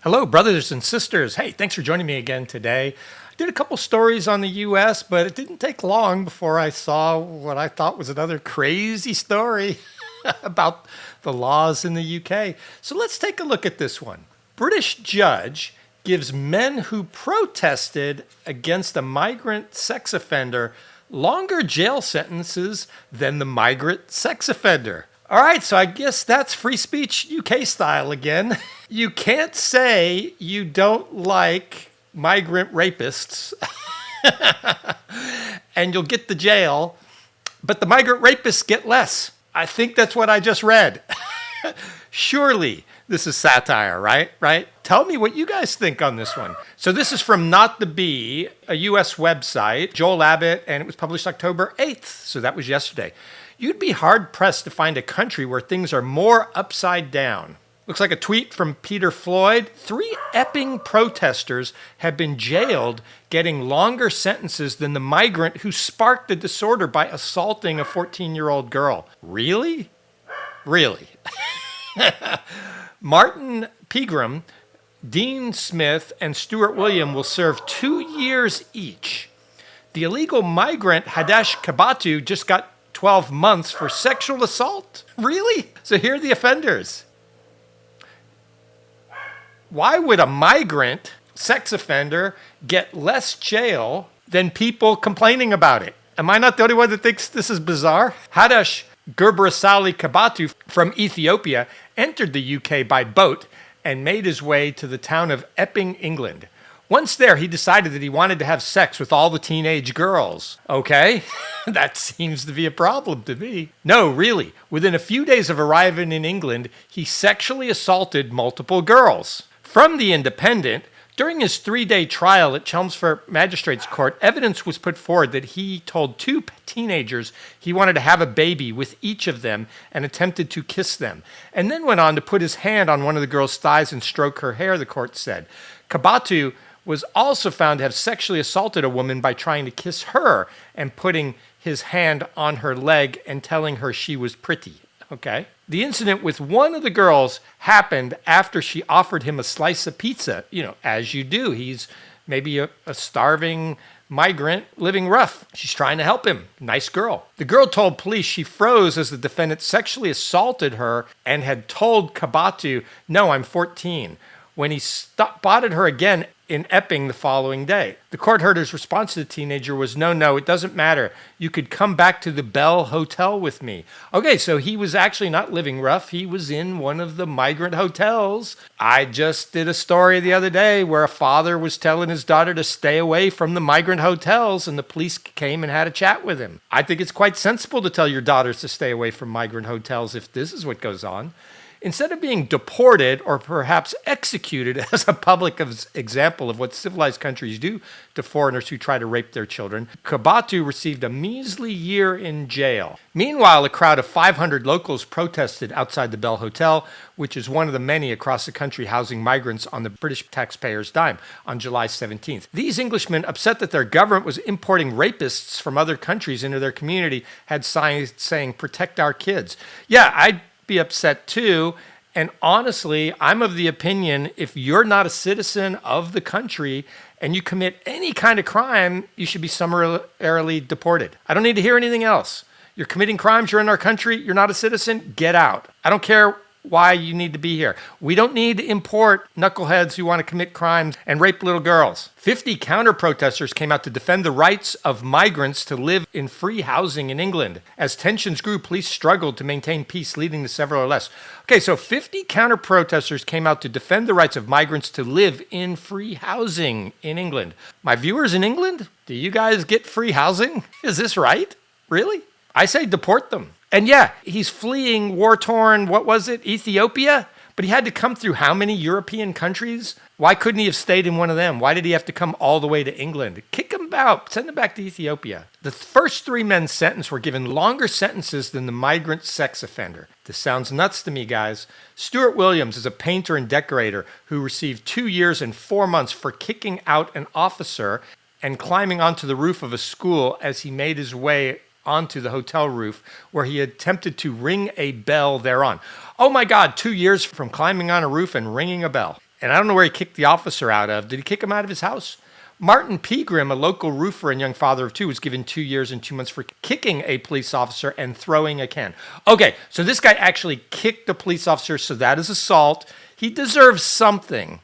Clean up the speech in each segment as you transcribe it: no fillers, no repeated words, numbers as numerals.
Hello, brothers and sisters. Hey, thanks for joining me again today. I did a couple stories on the US, but it didn't take long before I saw what I thought was another crazy story about the laws in the UK. So let's take a look at this one. British judge gives men who protested against a migrant sex offender longer jail sentences than the migrant sex offender. All right, so I guess that's free speech UK style again. You can't say you don't like migrant rapists and you'll get the jail, but the migrant rapists get less. I think that's what I just read. Surely this is satire, right? Tell me what you guys think on this one. So this is from Not the Bee, a US website, Joel Abbott, and it was published October 8th. So that was yesterday. You'd be hard-pressed to find a country where things are more upside down. Looks like a tweet from Peter Floyd. 3 Epping protesters have been jailed, getting longer sentences than the migrant who sparked the disorder by assaulting a 14-year-old girl. Really? Really? Martin Pegram, Dean Smith, and Stuart William will serve 2 years each. The illegal migrant Hadesh Kabatu just got 12 months for sexual assault? Really? So here are the offenders. Why would a migrant sex offender get less jail than people complaining about it? Am I not the only one that thinks this is bizarre? Hadesh Gerbrasali Kabatu from Ethiopia entered the UK by boat and made his way to the town of Epping, England. Once there, he decided that he wanted to have sex with all the teenage girls. Okay, that seems to be a problem to me. No, really. Within a few days of arriving in England, he sexually assaulted multiple girls. From The Independent, during his 3-day trial at Chelmsford Magistrates Court, evidence was put forward that he told 2 teenagers he wanted to have a baby with each of them and attempted to kiss them, and then went on to put his hand on one of the girl's thighs and stroke her hair, the court said. Kabatu was also found to have sexually assaulted a woman by trying to kiss her and putting his hand on her leg and telling her she was pretty. Okay. The incident with one of the girls happened after she offered him a slice of pizza. You know, as you do. He's maybe a starving migrant living rough. She's trying to help him. Nice girl. The girl told police she froze as the defendant sexually assaulted her and had told Kabatu, "No, I'm 14," when he spotted her again in Epping the following day. The court heard his response to the teenager was, no, it doesn't matter. You could come back to the Bell Hotel with me. Okay, so he was actually not living rough. He was in one of the migrant hotels. I just did a story the other day where a father was telling his daughter to stay away from the migrant hotels, and the police came and had a chat with him. I think it's quite sensible to tell your daughters to stay away from migrant hotels if this is what goes on. Instead of being deported or perhaps executed as a public example of what civilized countries do to foreigners who try to rape their children, Kabatu received a measly year in jail. Meanwhile, a crowd of 500 locals protested outside the Bell Hotel, which is one of the many across the country housing migrants on the British taxpayers' dime, on July 17th. These Englishmen, upset that their government was importing rapists from other countries into their community, had signs saying, "Protect our kids." Yeah, I'd be upset too. And honestly, I'm of the opinion if you're not a citizen of the country and you commit any kind of crime, you should be summarily deported. I don't need to hear anything else. You're committing crimes, you're in our country, you're not a citizen, get out. I don't care why you need to be here. We don't need to import knuckleheads who want to commit crimes and rape little girls. 50 counter-protesters came out to defend the rights of migrants to live in free housing in England. As tensions grew, police struggled to maintain peace, leading to several arrests. Okay, so 50 counter-protesters came out to defend the rights of migrants to live in free housing in England. My viewers in England, do you guys get free housing? Is this right? Really? I say deport them. And yeah, he's fleeing war-torn, Ethiopia? But he had to come through how many European countries? Why couldn't he have stayed in one of them? Why did he have to come all the way to England? Kick him out. Send him back to Ethiopia. The first 3 men sentenced were given longer sentences than the migrant sex offender. This sounds nuts to me, guys. Stuart Williams is a painter and decorator who received 2 years and 4 months for kicking out an officer and climbing onto the roof of a school as he made his way onto the hotel roof where he attempted to ring a bell thereon. Oh my God, 2 years from climbing on a roof and ringing a bell. And I don't know where he kicked the officer out of. Did he kick him out of his house? Martin Pegram, a local roofer and young father of two, was given 2 years and 2 months for kicking a police officer and throwing a can. Okay, so this guy actually kicked the police officer, so that is assault. He deserves something.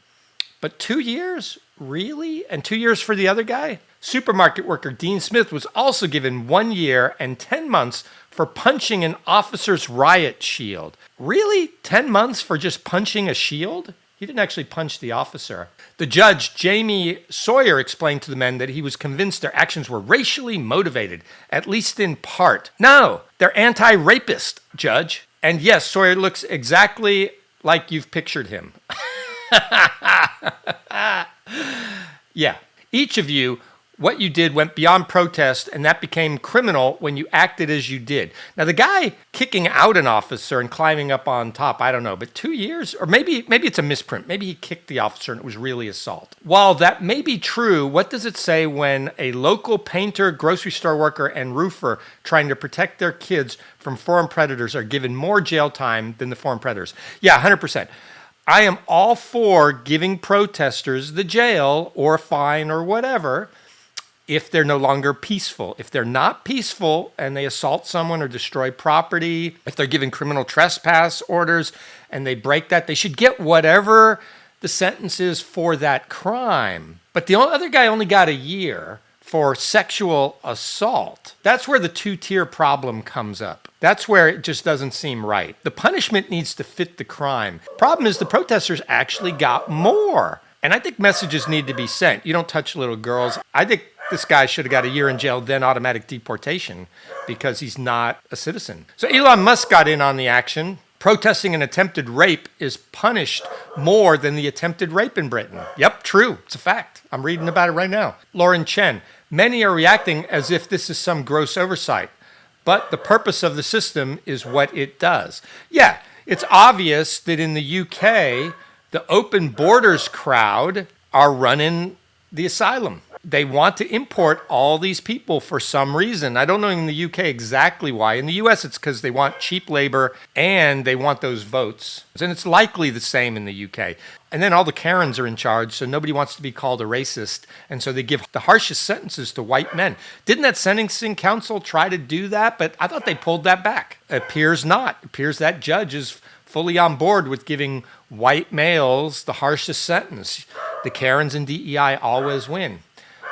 But 2 years? Really? And 2 years for the other guy? Supermarket worker Dean Smith was also given 1 year and 10 months for punching an officer's riot shield. Really? 10 months for just punching a shield? He didn't actually punch the officer. The judge, Jamie Sawyer, explained to the men that he was convinced their actions were racially motivated, at least in part. No, they're anti-rapist, Judge. And yes, Sawyer looks exactly like you've pictured him. Yeah, each of you, what you did went beyond protest, and that became criminal when you acted as you did. Now, the guy kicking out an officer and climbing up on top, I don't know, but 2 years? Or maybe it's a misprint. Maybe he kicked the officer and it was really assault. While that may be true, what does it say when a local painter, grocery store worker, and roofer trying to protect their kids from foreign predators are given more jail time than the foreign predators? Yeah, 100%. I am all for giving protesters the jail or fine or whatever if they're no longer peaceful. If they're not peaceful and they assault someone or destroy property, if they're given criminal trespass orders and they break that, they should get whatever the sentence is for that crime. But the other guy only got a year for sexual assault. That's where the two-tier problem comes up. That's where it just doesn't seem right. The punishment needs to fit the crime. Problem is the protesters actually got more. And I think messages need to be sent. You don't touch little girls. I think this guy should have got a year in jail, then automatic deportation, because he's not a citizen. So Elon Musk got in on the action. Protesting an attempted rape is punished more than the attempted rape in Britain. Yep, true. It's a fact. I'm reading about it right now. Lauren Chen. Many are reacting as if this is some gross oversight, but the purpose of the system is what it does. Yeah, it's obvious that in the UK, the open borders crowd are running the asylum. They want to import all these people for some reason. I don't know in the UK exactly why. In the US, it's because they want cheap labor and they want those votes. And it's likely the same in the UK. And then all the Karens are in charge, so nobody wants to be called a racist. And so they give the harshest sentences to white men. Didn't that sentencing council try to do that? But I thought they pulled that back. It appears not. It appears that judge is fully on board with giving white males the harshest sentence. The Karens and DEI always win.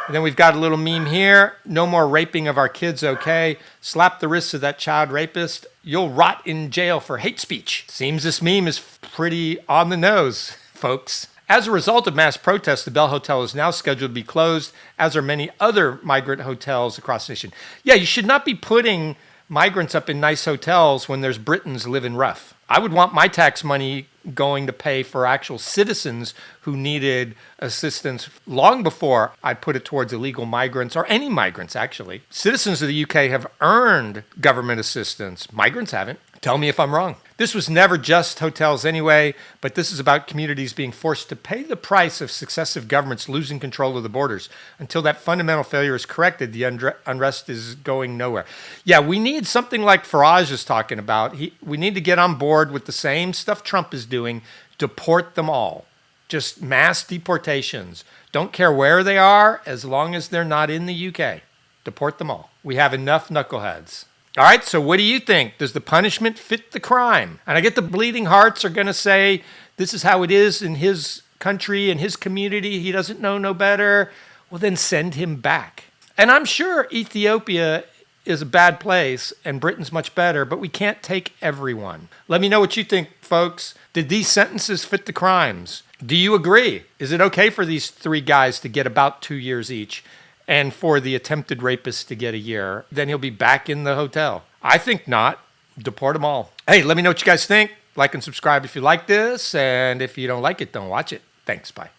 And then we've got a little meme here. No more raping of our kids, okay? Slap the wrists of that child rapist. You'll rot in jail for hate speech. Seems this meme is pretty on the nose, folks. As a result of mass protests, the Bell Hotel is now scheduled to be closed, as are many other migrant hotels across the nation. Yeah, you should not be putting migrants up in nice hotels when there's Britons living rough. I would want my tax money going to pay for actual citizens who needed assistance long before I put it towards illegal migrants, or any migrants, actually. Citizens of the UK have earned government assistance. Migrants haven't. Tell me if I'm wrong. This was never just hotels anyway, but this is about communities being forced to pay the price of successive governments losing control of the borders. Until that fundamental failure is corrected, the unrest is going nowhere. Yeah, we need something like Farage is talking about. We need to get on board with the same stuff Trump is doing, deport them all. Just mass deportations. Don't care where they are, as long as they're not in the UK. Deport them all. We have enough knuckleheads. All right, so what do you think? Does the punishment fit the crime? And I get the bleeding hearts are going to say, this is how it is in his country, in his community. He doesn't know no better. Well, then send him back. And I'm sure Ethiopia is a bad place and Britain's much better, but we can't take everyone. Let me know what you think, folks. Did these sentences fit the crimes? Do you agree? Is it okay for these three guys to get about 2 years each? And for the attempted rapist to get a year, then he'll be back in the hotel. I think not. Deport them all. Hey, let me know what you guys think. Like and subscribe if you like this. And if you don't like it, don't watch it. Thanks. Bye.